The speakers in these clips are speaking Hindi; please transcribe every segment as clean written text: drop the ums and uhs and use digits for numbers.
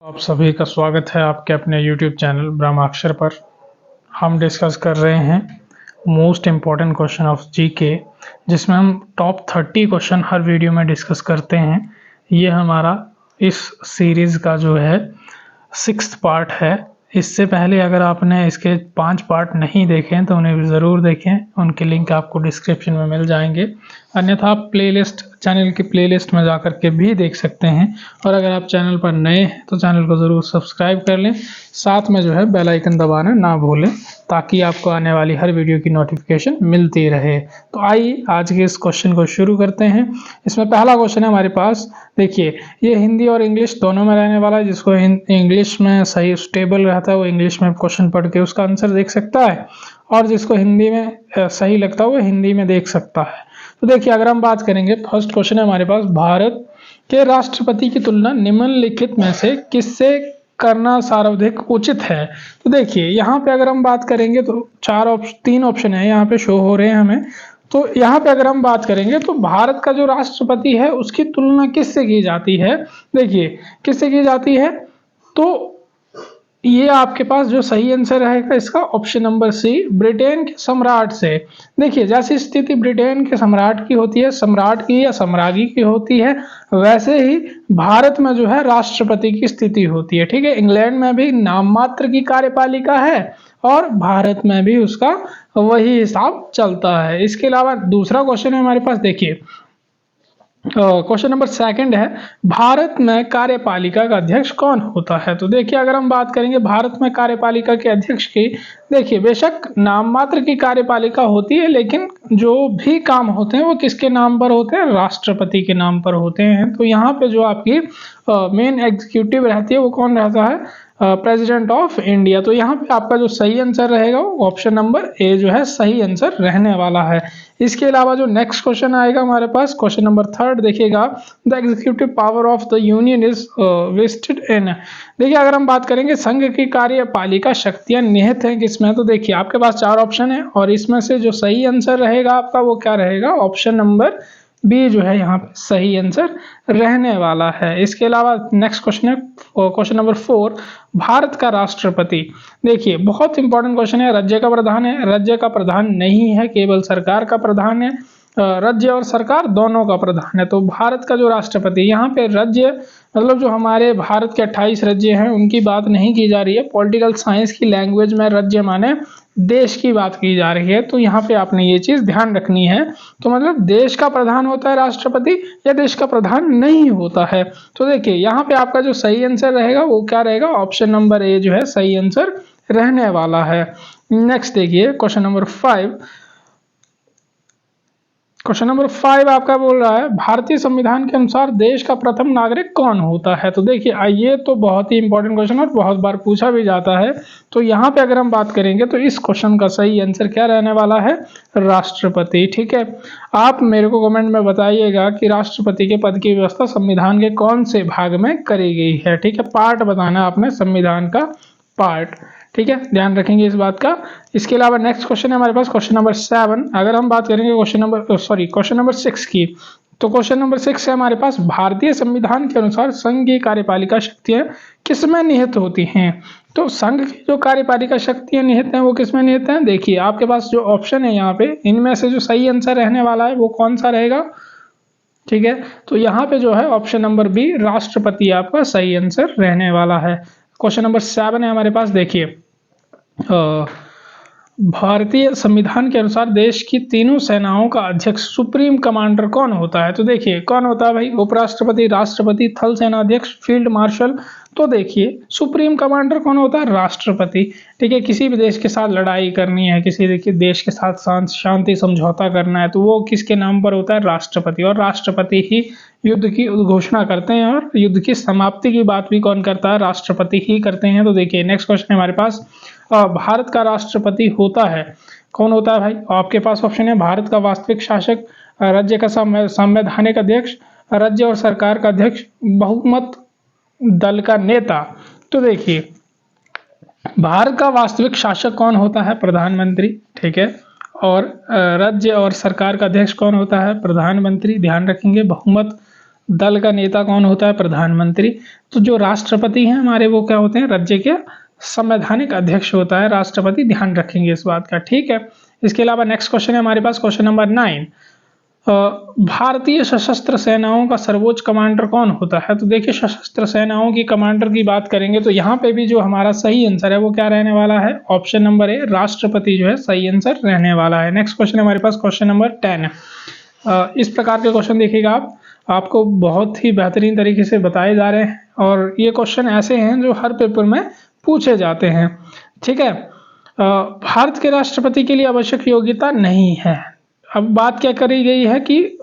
आप सभी का स्वागत है आपके अपने YouTube चैनल ब्रह्माक्षर पर। हम डिस्कस कर रहे हैं most important question of GK, जिसमें हम टॉप 30 क्वेश्चन हर वीडियो में डिस्कस करते हैं। ये हमारा इस सीरीज़ का जो है 6th पार्ट है। इससे पहले अगर आपने इसके 5 पार्ट नहीं देखे तो उन्हें ज़रूर देखें, उनके लिंक आपको डिस्क्रिप्शन में मिल जाएंगे। अन्यथा आप प्लेलिस्ट चैनल की प्लेलिस्ट में जाकर के भी देख सकते हैं। और अगर आप चैनल पर नए हैं तो चैनल को ज़रूर सब्सक्राइब कर लें, साथ में जो है बेल आइकन दबाना ना भूलें, ताकि आपको आने वाली हर वीडियो की नोटिफिकेशन मिलती रहे। तो आइए आज के इस क्वेश्चन को शुरू करते हैं। इसमें पहला क्वेश्चन है हमारे पास, देखिए ये हिंदी और इंग्लिश दोनों में रहने वाला है। जिसको इंग्लिश में सही स्टेबल रहता है वो इंग्लिश में क्वेश्चन पढ़ के उसका आंसर देख सकता है, और जिसको हिंदी में सही लगता है वो हिंदी में देख सकता है। तो देखिए अगर हम बात करेंगे, फर्स्ट क्वेश्चन है हमारे पास, भारत के राष्ट्रपति की तुलना निम्नलिखित में से किससे करना सर्वाधिक उचित है। तो देखिए यहाँ पे अगर हम बात करेंगे तो 3 ऑप्शन है यहाँ पे शो हो रहे हैं हमें। तो यहाँ पे अगर हम बात करेंगे तो भारत का जो राष्ट्रपति है उसकी तुलना किससे की जाती है। देखिए किससे की जाती है, तो ये आपके पास जो सही आंसर रहेगा इसका ऑप्शन नंबर सी, ब्रिटेन के सम्राट से। देखिए जैसी स्थिति ब्रिटेन के सम्राट की होती है, सम्राट की या सम्राज्ञी की होती है, वैसे ही भारत में जो है राष्ट्रपति की स्थिति होती है। ठीक है, इंग्लैंड में भी नाम मात्र की कार्यपालिका है और भारत में भी उसका वही हिसाब चलता है। इसके अलावा दूसरा क्वेश्चन है हमारे पास, देखिए क्वेश्चन नंबर 2 है, भारत में कार्यपालिका का अध्यक्ष कौन होता है। तो देखिए अगर हम बात करेंगे भारत में कार्यपालिका के अध्यक्ष की, देखिए बेशक नाम मात्र की कार्यपालिका होती है, लेकिन जो भी काम होते हैं वो किसके नाम पर होते हैं, राष्ट्रपति के नाम पर होते हैं। तो यहाँ पे जो आपकी मेन एग्जीक्यूटिव रहती है वो कौन रहता है, प्रेसिडेंट ऑफ इंडिया। तो यहाँ पे आपका जो सही आंसर रहेगा वो ऑप्शन नंबर ए जो है सही आंसर रहने वाला है। इसके अलावा जो नेक्स्ट क्वेश्चन आएगा हमारे पास, क्वेश्चन नंबर 3 देखिएगा, the executive power of the union is vested in. देखिए अगर हम बात करेंगे संघ की कार्यपालिका शक्तियां निहित हैं किसमें, तो देखिए आपके पास 4 ऑप्शन है और इसमें से जो सही आंसर रहेगा आपका वो क्या रहेगा, ऑप्शन नंबर बी जो है यहाँ पे सही आंसर रहने वाला है। इसके अलावा नेक्स्ट क्वेश्चन है क्वेश्चन नंबर 4, भारत का राष्ट्रपति। देखिए बहुत इंपॉर्टेंट क्वेश्चन है, राज्य का प्रधान है, राज्य का प्रधान नहीं है, केवल सरकार का प्रधान है। राज्य और सरकार दोनों का प्रधान है। तो भारत का जो राष्ट्रपति, यहाँ पे राज्य मतलब जो हमारे भारत के 28 राज्य हैं उनकी बात नहीं की जा रही है, पॉलिटिकल साइंस की लैंग्वेज में राज्य माने देश की बात की जा रही है। तो यहाँ पे आपने ये चीज ध्यान रखनी है। तो मतलब देश का प्रधान होता है राष्ट्रपति या देश का प्रधान नहीं होता है। तो देखिए यहाँ पे आपका जो सही आंसर रहेगा वो क्या रहेगा, ऑप्शन नंबर ए जो है सही आंसर रहने वाला है। नेक्स्ट देखिए क्वेश्चन नंबर 5, क्वेश्चन नंबर 5 आपका बोल रहा है, भारतीय संविधान के अनुसार देश का प्रथम नागरिक कौन होता है। तो देखिए ये तो बहुत ही इंपॉर्टेंट क्वेश्चन और बहुत बार पूछा भी जाता है। तो यहाँ पे अगर हम बात करेंगे तो इस क्वेश्चन का सही आंसर क्या रहने वाला है, राष्ट्रपति। ठीक है, आप मेरे को कमेंट में बताइएगा कि राष्ट्रपति के पद की व्यवस्था संविधान के कौन से भाग में करी गई है। ठीक है, पार्ट बताना आपने संविधान का पार्ट। ठीक है, ध्यान रखेंगे इस बात का। इसके अलावा नेक्स्ट क्वेश्चन है हमारे पास क्वेश्चन नंबर 7। अगर हम बात करेंगे क्वेश्चन नंबर 6 की, तो क्वेश्चन नंबर 6 है हमारे पास, भारतीय संविधान के अनुसार संघ की कार्यपालिका शक्तियां किसमें निहित होती हैं। तो संघ की जो कार्यपालिका शक्तियां निहित हैं वो किसमें निहित हैं। देखिए आपके पास जो ऑप्शन है यहाँ पे, इनमें से जो सही आंसर रहने वाला है वो कौन सा रहेगा। ठीक है, तो यहाँ पे जो है ऑप्शन नंबर बी राष्ट्रपति आपका सही आंसर रहने वाला है। क्वेश्चन नंबर 7 है हमारे पास, देखिए भारतीय संविधान के अनुसार देश की तीनों सेनाओं का अध्यक्ष सुप्रीम कमांडर कौन होता है। तो देखिए कौन होता है भाई, उपराष्ट्रपति, राष्ट्रपति, थल सेना अध्यक्ष, फील्ड मार्शल। तो देखिए सुप्रीम कमांडर कौन होता है, राष्ट्रपति। ठीक है, किसी भी देश के साथ लड़ाई करनी है, किसी देखिए देश के साथ शांति समझौता करना है तो वो किसके नाम पर होता है, राष्ट्रपति। और राष्ट्रपति ही युद्ध की घोषणा करते हैं और युद्ध की समाप्ति की बात भी कौन करता है, राष्ट्रपति ही करते हैं। तो देखिए नेक्स्ट क्वेश्चन है हमारे पास, भारत का राष्ट्रपति होता है कौन होता है भाई। आपके पास ऑप्शन है, भारत का वास्तविक शासक, राज्य का संवैधानिक अध्यक्ष, राज्य और सरकार का अध्यक्ष, बहुमत दल का नेता। तो देखिए भारत का वास्तविक शासक कौन होता है, प्रधानमंत्री। ठीक है, और राज्य और सरकार का अध्यक्ष कौन होता है, प्रधानमंत्री। ध्यान रखेंगे, बहुमत दल का नेता कौन होता है? प्रधानमंत्री। तो जो राष्ट्रपति हैं हमारे वो क्या होते हैं? राज्य के संवैधानिक अध्यक्ष होता है राष्ट्रपति, ध्यान रखेंगे इस बात का, ठीक है। इसके अलावा नेक्स्ट क्वेश्चन है हमारे पास, क्वेश्चन नंबर 9, भारतीय सशस्त्र सेनाओं का सर्वोच्च कमांडर कौन होता है? तो देखिए सशस्त्र सेनाओं की कमांडर की बात करेंगे तो यहाँ पे भी जो हमारा सही आंसर है वो क्या रहने वाला है? ऑप्शन नंबर ए, राष्ट्रपति जो है सही आंसर रहने वाला है। नेक्स्ट क्वेश्चन हमारे पास क्वेश्चन नंबर 10। इस प्रकार के क्वेश्चन देखिएगा आपको बहुत ही बेहतरीन तरीके से बताए जा रहे हैं और ये क्वेश्चन ऐसे हैं जो हर पेपर में पूछे जाते हैं, ठीक है। भारत के राष्ट्रपति के लिए आवश्यक योग्यता नहीं है। अब बात क्या करी गई है कि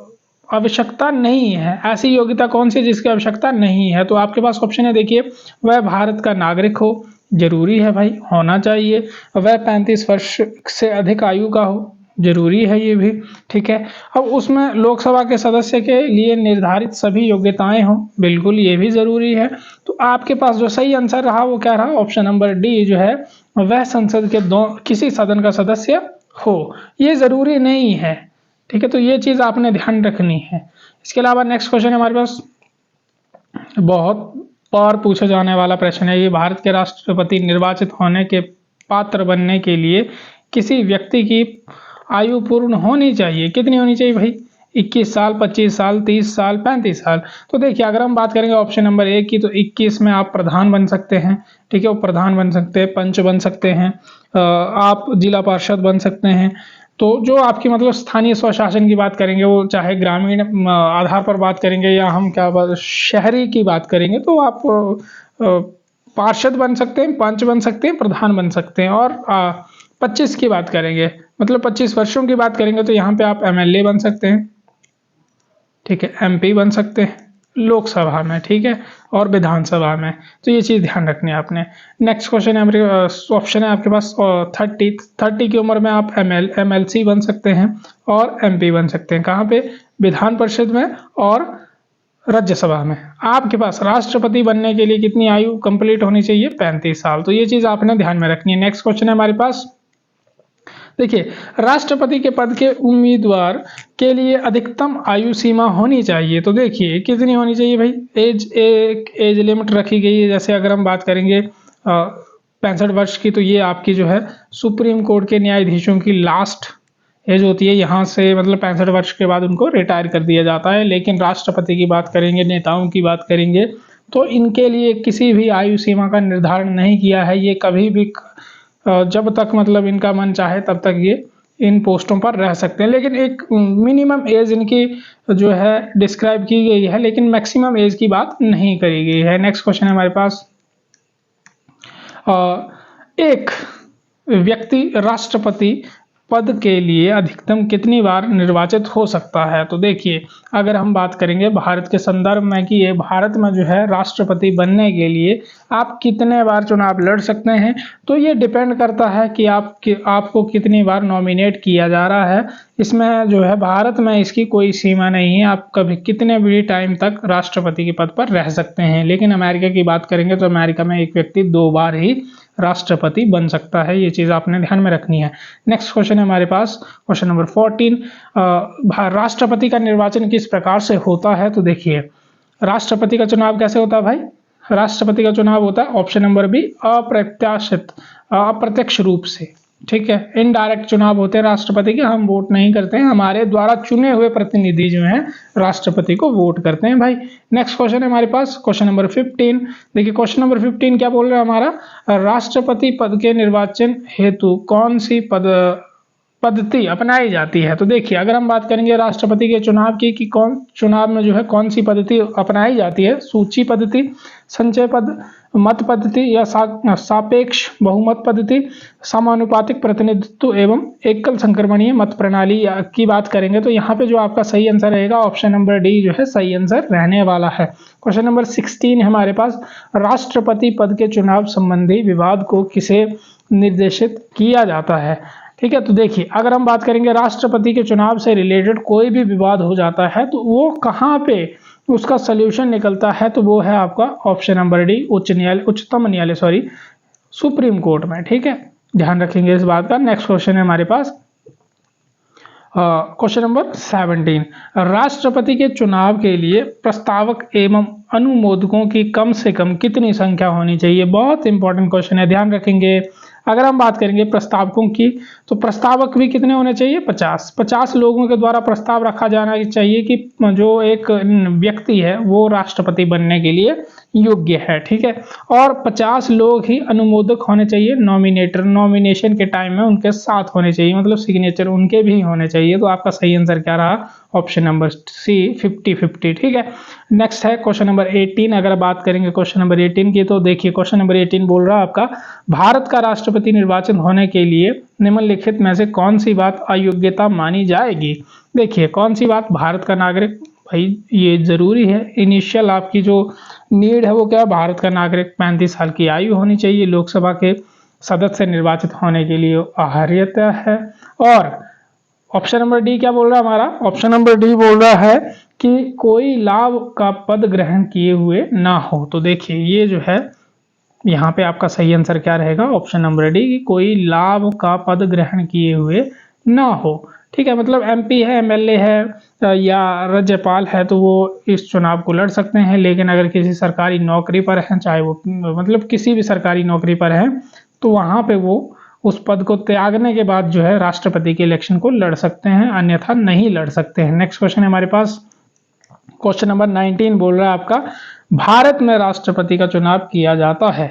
आवश्यकता नहीं है, ऐसी योग्यता कौन सी जिसकी आवश्यकता नहीं है? तो आपके पास ऑप्शन है, देखिए, वह भारत का नागरिक हो, जरूरी है भाई, होना चाहिए। वह 35 वर्ष से अधिक आयु का हो, जरूरी है ये भी, ठीक है। अब उसमें लोकसभा के सदस्य के लिए निर्धारित सभी योग्यताएं हों, बिल्कुल ये भी जरूरी है। तो आपके पास जो सही आंसर रहा वो क्या रहा? ऑप्शन नंबर डी जो है, वह संसद के किसी सदन का सदस्य हो, ये जरूरी नहीं है, ठीक है। तो ये चीज आपने ध्यान रखनी है। इसके अलावा नेक्स्ट क्वेश्चन हमारे पास बहुत बार पूछा जाने वाला प्रश्न है ये, भारत के राष्ट्रपति निर्वाचित होने के पात्र बनने के लिए किसी व्यक्ति की आयु पूर्ण होनी चाहिए, कितनी होनी चाहिए भाई? 21 साल, 25 साल, 30 साल, 35 साल। तो देखिए अगर हम बात करेंगे ऑप्शन नंबर 1 की, तो 21 में आप प्रधान बन सकते हैं, ठीक है, वो प्रधान बन सकते हैं, पंच बन सकते हैं, आप जिला पार्षद बन सकते हैं। तो जो आपकी मतलब स्थानीय स्वशासन की बात करेंगे, वो चाहे ग्रामीण आधार पर बात करेंगे या हम शहरी की बात करेंगे, तो आप पार्षद बन सकते हैं, पंच बन सकते हैं, प्रधान बन सकते हैं। और 25 की बात करेंगे, मतलब 25 वर्षों की बात करेंगे, तो यहाँ पे आप एमएलए बन सकते हैं, ठीक है, एमपी बन सकते हैं लोकसभा में, ठीक है, और विधानसभा में। तो ये चीज़ ध्यान रखनी है आपने। नेक्स्ट क्वेश्चन है ऑप्शन है आपके पास 30 की उम्र में आप एमएलसी बन सकते हैं और एमपी बन सकते हैं। कहाँ पे? विधान परिषद में और राज्यसभा में। आपके पास राष्ट्रपति बनने के लिए कितनी आयु कंप्लीट होनी चाहिए? 35 साल। तो ये चीज़ आपने ध्यान में रखनी है। नेक्स्ट क्वेश्चन है हमारे पास, देखिए, राष्ट्रपति के पद के उम्मीदवार के लिए अधिकतम आयु सीमा होनी चाहिए। तो देखिए कितनी होनी चाहिए भाई? एक एज लिमिट रखी गई है। जैसे अगर हम बात करेंगे 65 वर्ष की, तो ये आपकी जो है सुप्रीम कोर्ट के न्यायाधीशों की लास्ट एज होती है। यहाँ से मतलब 65 वर्ष के बाद उनको रिटायर कर दिया जाता है। लेकिन राष्ट्रपति की बात करेंगे, नेताओं की बात करेंगे, तो इनके लिए किसी भी आयु सीमा का निर्धारण नहीं किया है। ये कभी भी जब तक मतलब इनका मन चाहे तब तक ये इन पोस्टों पर रह सकते हैं। लेकिन एक मिनिमम एज इनकी जो है डिस्क्राइब की गई है, लेकिन मैक्सिमम एज की बात नहीं करी गई है। नेक्स्ट क्वेश्चन है हमारे पास, एक व्यक्ति राष्ट्रपति पद के लिए अधिकतम कितनी बार निर्वाचित हो सकता है? तो देखिए अगर हम बात करेंगे भारत के संदर्भ में कि ये भारत में जो है राष्ट्रपति बनने के लिए आप कितने बार चुनाव लड़ सकते हैं, तो ये डिपेंड करता है कि आपको कितनी बार नॉमिनेट किया जा रहा है। इसमें जो है भारत में इसकी कोई सीमा नहीं है, आप कभी कितने भी टाइम तक राष्ट्रपति के पद पर रह सकते हैं। लेकिन अमेरिका की बात करेंगे तो अमेरिका में एक व्यक्ति 2 बार ही राष्ट्रपति बन सकता है। ये चीज़ आपने ध्यान में रखनी है। नेक्स्ट क्वेश्चन है हमारे पास क्वेश्चन नंबर 14, राष्ट्रपति का निर्वाचन किस प्रकार से होता है? तो देखिए राष्ट्रपति का चुनाव कैसे होता है भाई? राष्ट्रपति का चुनाव होता है ऑप्शन नंबर बी, अप्रत्याशित, अप्रत्यक्ष रूप से, ठीक है। इनडायरेक्ट चुनाव होते हैं राष्ट्रपति के, हम वोट नहीं करते हैं, हमारे द्वारा चुने हुए प्रतिनिधि जो हैं राष्ट्रपति को वोट करते हैं भाई। नेक्स्ट क्वेश्चन है हमारे पास क्वेश्चन नंबर 15। देखिए क्वेश्चन नंबर 15 क्या बोल रहा है हमारा, राष्ट्रपति पद के निर्वाचन हेतु कौन सी पद्धति अपनाई जाती है? तो देखिए अगर हम बात करेंगे राष्ट्रपति के चुनाव की कि कौन चुनाव में जो है कौन सी पद्धति अपनाई जाती है, सूची पद्धति, संचय मत पद्धति या सापेक्ष बहुमत पद्धति, समानुपातिक प्रतिनिधित्व एवं एकल संक्रमणीय मत प्रणाली की बात करेंगे, तो यहाँ पे जो आपका सही आंसर रहेगा ऑप्शन नंबर डी जो है सही आंसर रहने वाला है। क्वेश्चन नंबर 16 हमारे पास, राष्ट्रपति पद के चुनाव संबंधी विवाद को किसे निर्देशित किया जाता है? ठीक है, तो देखिए अगर हम बात करेंगे राष्ट्रपति के चुनाव से रिलेटेड कोई भी विवाद हो जाता है तो वो कहाँ पे उसका सल्यूशन निकलता है, तो वो है आपका ऑप्शन नंबर डी, उच्चतम न्यायालय सुप्रीम कोर्ट में, ठीक है, ध्यान रखेंगे इस बात का। नेक्स्ट क्वेश्चन है हमारे पास, क्वेश्चन नंबर 17, राष्ट्रपति के चुनाव के लिए प्रस्तावक एवं अनुमोदकों की कम से कम कितनी संख्या होनी चाहिए। बहुत इंपॉर्टेंट क्वेश्चन है, ध्यान रखेंगे। अगर हम बात करेंगे प्रस्तावकों की, तो प्रस्तावक भी कितने होने चाहिए, 50 लोगों के द्वारा प्रस्ताव रखा जाना चाहिए कि जो एक व्यक्ति है वो राष्ट्रपति बनने के लिए योग्य है, ठीक है। और 50 लोग ही अनुमोदक होने चाहिए, नॉमिनेटर नॉमिनेशन के टाइम में उनके साथ होने चाहिए, मतलब सिग्नेचर उनके भी होने चाहिए। तो आपका सही आंसर क्या रहा, ऑप्शन नंबर सी 50-50, ठीक है। नेक्स्ट है क्वेश्चन नंबर 18। अगर बात करेंगे क्वेश्चन नंबर 18 की, तो देखिए क्वेश्चन नंबर 18 बोल रहा है आपका, भारत का राष्ट्रपति निर्वाचन होने के लिए निम्नलिखित में से कौन सी बात अयोग्यता मानी जाएगी। देखिए कौन सी बात, भारत का नागरिक, भाई ये जरूरी है। इनिशियल आपकी जो नीड है वो क्या है, भारत का नागरिक, 35 साल की आयु होनी चाहिए, लोकसभा के सदस्य निर्वाचित होने के लिए अहर्यता है। और ऑप्शन नंबर डी क्या बोल रहा है हमारा, ऑप्शन नंबर डी बोल रहा है कि कोई लाभ का पद ग्रहण किए हुए ना हो। तो देखिए ये जो है यहाँ पे आपका सही आंसर क्या रहेगा, ऑप्शन नंबर डी, कि कोई लाभ का पद ग्रहण किए हुए ना हो, ठीक है। मतलब एमपी है, एमएलए है या राज्यपाल है तो वो इस चुनाव को लड़ सकते हैं, लेकिन अगर किसी सरकारी नौकरी पर हैं, चाहे वो मतलब किसी भी सरकारी नौकरी पर हैं, तो वहाँ पे वो उस पद को त्यागने के बाद जो है राष्ट्रपति के इलेक्शन को लड़ सकते हैं, अन्यथा नहीं लड़ सकते हैं। नेक्स्ट क्वेश्चन है हमारे पास, क्वेश्चन नंबर 19 बोल रहा है आपका, भारत में राष्ट्रपति का चुनाव किया जाता है,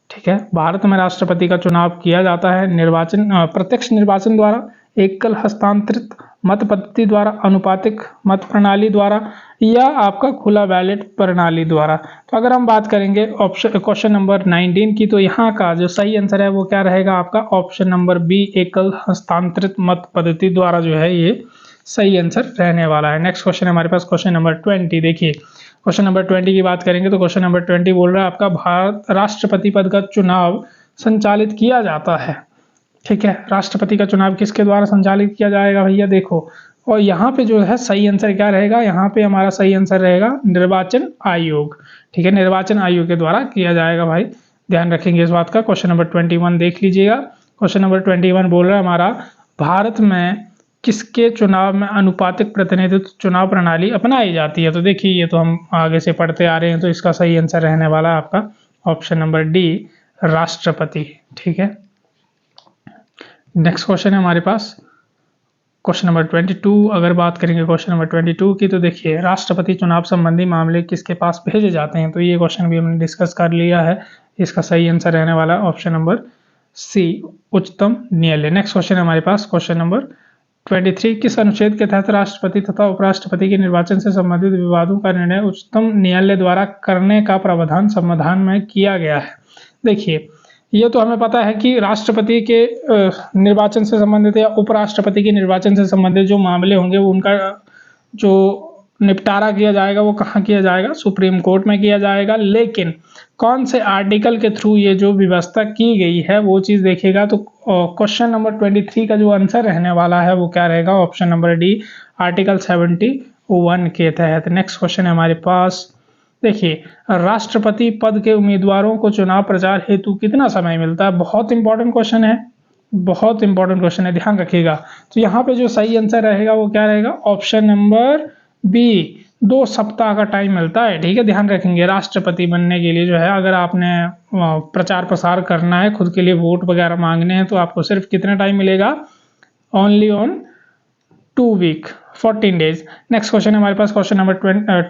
ठीक है। भारत में राष्ट्रपति का चुनाव किया जाता है निर्वाचन, प्रत्यक्ष निर्वाचन द्वारा, एकल हस्तांतरित मत पद्धति द्वारा, अनुपातिक मत प्रणाली द्वारा, या आपका खुला बैलेट प्रणाली द्वारा। तो अगर हम बात करेंगे ऑप्शन क्वेश्चन नंबर 19 की, तो यहाँ का जो सही आंसर है वो क्या रहेगा आपका, ऑप्शन नंबर बी, एकल हस्तांतरित मत पद्धति द्वारा जो है ये सही आंसर रहने वाला है। नेक्स्ट क्वेश्चन है हमारे पास क्वेश्चन नंबर 20। देखिए क्वेश्चन नंबर 20 की बात करेंगे तो क्वेश्चन नंबर 20 बोल रहा है आपका, भारत राष्ट्रपति पद का चुनाव संचालित किया जाता है, ठीक है। राष्ट्रपति का चुनाव किसके द्वारा संचालित किया जाएगा भैया, देखो। और यहाँ पे जो है सही आंसर क्या रहेगा, यहाँ पे हमारा सही आंसर रहेगा निर्वाचन आयोग, ठीक है। निर्वाचन आयोग के द्वारा किया जाएगा भाई, ध्यान रखेंगे इस बात का। क्वेश्चन नंबर 21 देख लीजिएगा। क्वेश्चन नंबर 21 बोल रहा है हमारा, भारत में किसके चुनाव में अनुपातिक प्रतिनिधित्व चुनाव प्रणाली अपनाई जाती है। तो देखिए ये तो हम आगे से पढ़ते आ रहे हैं, तो इसका सही आंसर रहने वाला है आपका ऑप्शन नंबर डी, राष्ट्रपति, ठीक है। नेक्स्ट क्वेश्चन है हमारे पास क्वेश्चन नंबर 22। अगर बात करेंगे क्वेश्चन नंबर 22 की, तो देखिए राष्ट्रपति चुनाव संबंधी मामले किसके पास भेजे जाते हैं। तो ये क्वेश्चन भी हमने डिस्कस कर लिया है, इसका सही आंसर रहने वाला है ऑप्शन नंबर सी, उच्चतम न्यायालय। नेक्स्ट क्वेश्चन है हमारे पास क्वेश्चन नंबर 23, किस अनुच्छेद के तहत राष्ट्रपति तथा उपराष्ट्रपति के निर्वाचन से संबंधित विवादों का निर्णय उच्चतम न्यायालय द्वारा करने का प्रावधान संविधान में किया गया है। देखिए ये तो हमें पता है कि राष्ट्रपति के निर्वाचन से संबंधित या उपराष्ट्रपति के निर्वाचन से संबंधित जो मामले होंगे वो उनका जो निपटारा किया जाएगा वो कहाँ किया जाएगा, सुप्रीम कोर्ट में किया जाएगा। लेकिन कौन से आर्टिकल के थ्रू ये जो व्यवस्था की गई है वो चीज़ देखिएगा, तो क्वेश्चन नंबर 23 का जो आंसर रहने वाला है वो क्या रहेगा, ऑप्शन नंबर डी, आर्टिकल 71 के तहत। नेक्स्ट क्वेश्चन है हमारे पास, देखिए राष्ट्रपति पद के उम्मीदवारों को चुनाव प्रचार हेतु कितना समय मिलता है। बहुत इंपॉर्टेंट क्वेश्चन है, बहुत इंपॉर्टेंट क्वेश्चन है, ध्यान रखिएगा। तो यहाँ पे जो सही आंसर रहेगा वो क्या रहेगा, ऑप्शन नंबर बी, 2 सप्ताह का टाइम मिलता है, ठीक है। ध्यान रखेंगे राष्ट्रपति बनने के लिए जो है, अगर आपने प्रचार प्रसार करना है, खुद के लिए वोट वगैरह मांगने हैं, तो आपको सिर्फ कितना टाइम मिलेगा, only on 2 week 14 days. Next question है हमारे पास क्वेश्चन नंबर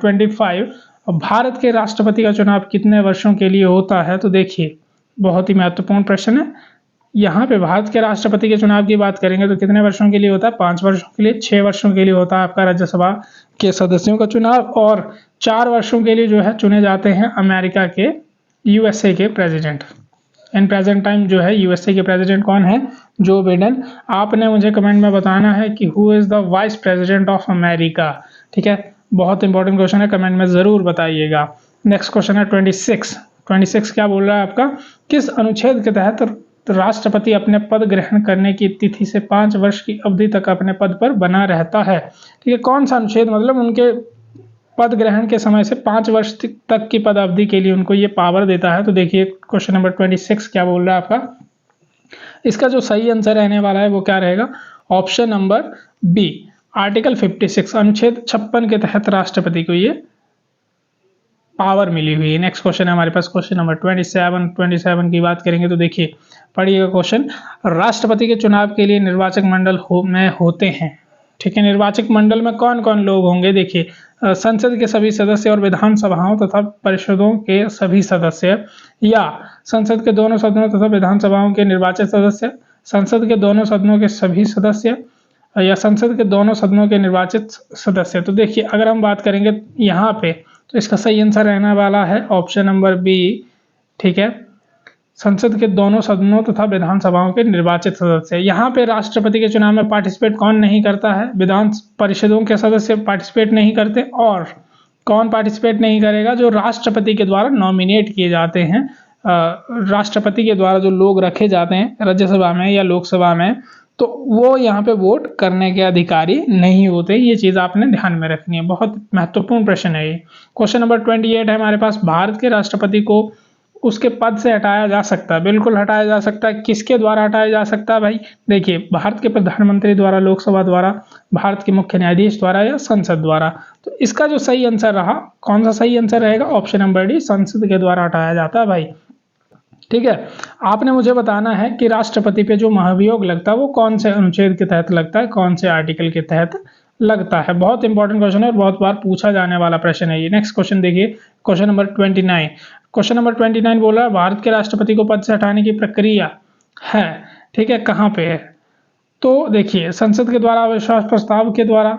25, भारत के राष्ट्रपति का चुनाव कितने वर्षों के लिए होता है। तो देखिए बहुत ही महत्वपूर्ण प्रश्न है। यहाँ पे भारत के राष्ट्रपति के चुनाव की बात करेंगे तो कितने वर्षों के लिए होता है, 5 वर्षों के लिए, 6 वर्षों के लिए होता है आपका राज्यसभा के सदस्यों का चुनाव, और 4 वर्षों के लिए जो है चुने जाते हैं अमेरिका के, यूएसए के प्रेसिडेंट। इन प्रेजेंट टाइम जो है यूएसए के प्रेसिडेंट कौन है, जो बिडेन। आपने मुझे कमेंट में बताना है कि who is the vice president of America, ठीक है। बहुत इंपॉर्टेंट क्वेश्चन है, कमेंट में जरूर बताइएगा। नेक्स्ट क्वेश्चन है 26 क्या बोल रहा है आपका, किस अनुच्छेद के तहत राष्ट्रपति अपने पद ग्रहण करने की तिथि से 5 वर्ष की अवधि तक अपने पद पर बना रहता है, ठीक है। कौन सा अनुच्छेद, मतलब उनके पद ग्रहण के समय से 5 वर्ष तक की पद अवधि के लिए उनको ये पावर देता है। तो देखिए क्वेश्चन नंबर 26 क्या बोल रहा है आपका, इसका जो सही आंसर रहने वाला है वो क्या रहेगा, ऑप्शन नंबर बी, आर्टिकल 56 अनुच्छेद 56 के तहत राष्ट्रपति को ये पावर मिली हुई है। नेक्स्ट क्वेश्चन है हमारे पास क्वेश्चन नंबर 27 की बात करेंगे तो देखिए पढ़िएगा क्वेश्चन। राष्ट्रपति के चुनाव के लिए निर्वाचक मंडल में होते हैं, ठीक है। निर्वाचक मंडल में कौन कौन लोग होंगे, देखिए संसद के सभी सदस्य और विधानसभाओं तथा परिषदों के सभी सदस्य, या संसद के दोनों सदनों तथा विधानसभाओं के निर्वाचित सदस्य, संसद के दोनों सदनों के सभी सदस्य, या संसद के दोनों सदनों के निर्वाचित सदस्य। तो देखिए अगर हम बात करेंगे यहाँ पे तो इसका सही आंसर रहने वाला है ऑप्शन नंबर बी, ठीक है। संसद के दोनों सदनों तथा विधानसभाओं के निर्वाचित सदस्य। यहाँ पे राष्ट्रपति के चुनाव में पार्टिसिपेट कौन नहीं करता है, विधान परिषदों के सदस्य पार्टिसिपेट नहीं करते, और कौन पार्टिसिपेट नहीं करेगा, जो राष्ट्रपति के द्वारा नॉमिनेट किए जाते हैं, राष्ट्रपति के द्वारा जो लोग रखे जाते हैं राज्यसभा में या लोकसभा में, तो वो यहाँ पे वोट करने के अधिकारी नहीं होते। ये चीज़ आपने ध्यान में रखनी है, बहुत महत्वपूर्ण प्रश्न है ये। क्वेश्चन नंबर 28 है हमारे पास, भारत के राष्ट्रपति को उसके पद से हटाया जा सकता है, बिल्कुल हटाया जा सकता है। किसके द्वारा हटाया जा सकता है भाई, देखिए भारत के प्रधानमंत्री द्वारा, लोकसभा द्वारा, भारत के मुख्य न्यायाधीश द्वारा या संसद द्वारा। तो इसका जो सही आंसर रहा, कौन सा सही आंसर रहेगा, ऑप्शन नंबर डी, संसद के द्वारा हटाया जाता है भाई, ठीक है। आपने मुझे बताना है कि राष्ट्रपति पे जो महाभियोग लगता है वो कौन से अनुच्छेद के तहत लगता है, कौन से आर्टिकल के तहत लगता है। बहुत इंपॉर्टेंट क्वेश्चन है और बहुत बार पूछा जाने वाला प्रश्न है ये। नेक्स्ट क्वेश्चन देखिए क्वेश्चन नंबर 29। क्वेश्चन नंबर 29 बोल रहा है भारत के राष्ट्रपति को पद से हटाने की प्रक्रिया है, ठीक है, कहाँ पे है। तो देखिए संसद के द्वारा अविश्वास प्रस्ताव के द्वारा,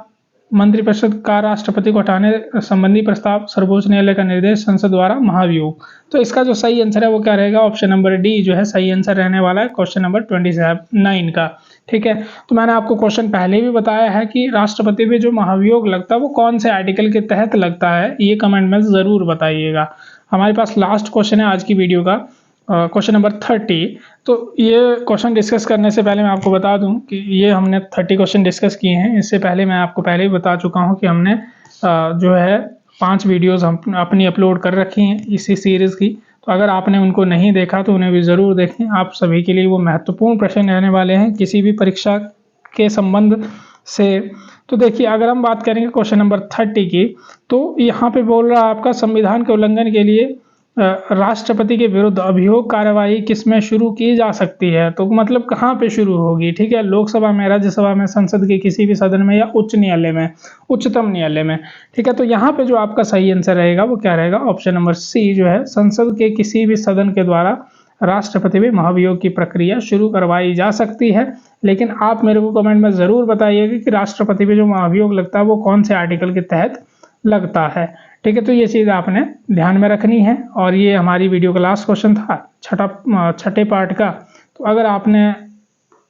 मंत्रिपरिषद का राष्ट्रपति को हटाने संबंधी प्रस्ताव, सर्वोच्च न्यायालय का निर्देश, संसद द्वारा महाभियोग। तो इसका जो सही आंसर है वो क्या रहेगा, ऑप्शन नंबर डी जो है सही आंसर रहने वाला है क्वेश्चन नंबर 29 का, ठीक है। तो मैंने आपको क्वेश्चन पहले भी बताया है कि राष्ट्रपति पे जो महाभियोग लगता है वो कौन से आर्टिकल के तहत लगता है, ये कमेंट में जरूर बताइएगा। हमारे पास लास्ट क्वेश्चन है आज की वीडियो का, क्वेश्चन नंबर 30। तो ये क्वेश्चन डिस्कस करने से पहले मैं आपको बता दूं कि ये हमने 30 क्वेश्चन डिस्कस किए हैं। इससे पहले मैं आपको पहले ही बता चुका हूं कि हमने जो है 5 वीडियोस हम अपनी अपलोड कर रखी हैं इसी सीरीज़ की। तो अगर आपने उनको नहीं देखा तो उन्हें भी ज़रूर देखें, आप सभी के लिए वो महत्वपूर्ण प्रश्न रहने वाले हैं किसी भी परीक्षा के संबंध से। तो देखिए अगर हम बात करेंगे क्वेश्चन नंबर 30 की, तो यहाँ पे बोल रहा है आपका संविधान के उल्लंघन के लिए राष्ट्रपति के विरुद्ध अभियोग कार्यवाही किसमें शुरू की जा सकती है। तो मतलब कहाँ पे शुरू होगी, ठीक है, लोकसभा में, राज्यसभा में, संसद के किसी भी सदन में, या उच्च न्यायालय में, उच्चतम न्यायालय में, ठीक है। तो यहाँ पे जो आपका सही आंसर रहेगा वो क्या रहेगा, ऑप्शन नंबर सी जो है, संसद के किसी भी सदन के द्वारा राष्ट्रपति में महाभियोग की प्रक्रिया शुरू करवाई जा सकती है। लेकिन आप मेरे को कमेंट में ज़रूर बताइएगा कि राष्ट्रपति पे जो महाभियोग लगता है वो कौन से आर्टिकल के तहत लगता है, ठीक है। तो ये चीज़ आपने ध्यान में रखनी है। और ये हमारी वीडियो का लास्ट क्वेश्चन था छठे पार्ट का। तो अगर आपने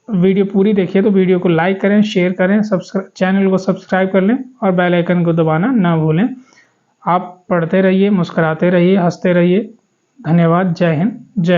वीडियो पूरी देखी है तो वीडियो को लाइक करें, शेयर करें, चैनल को सब्सक्राइब कर लें और बेल आइकन को दबाना ना भूलें। आप पढ़ते रहिए, मुस्कुराते रहिए, हंसते रहिए। धन्यवाद। जय हिंद, जय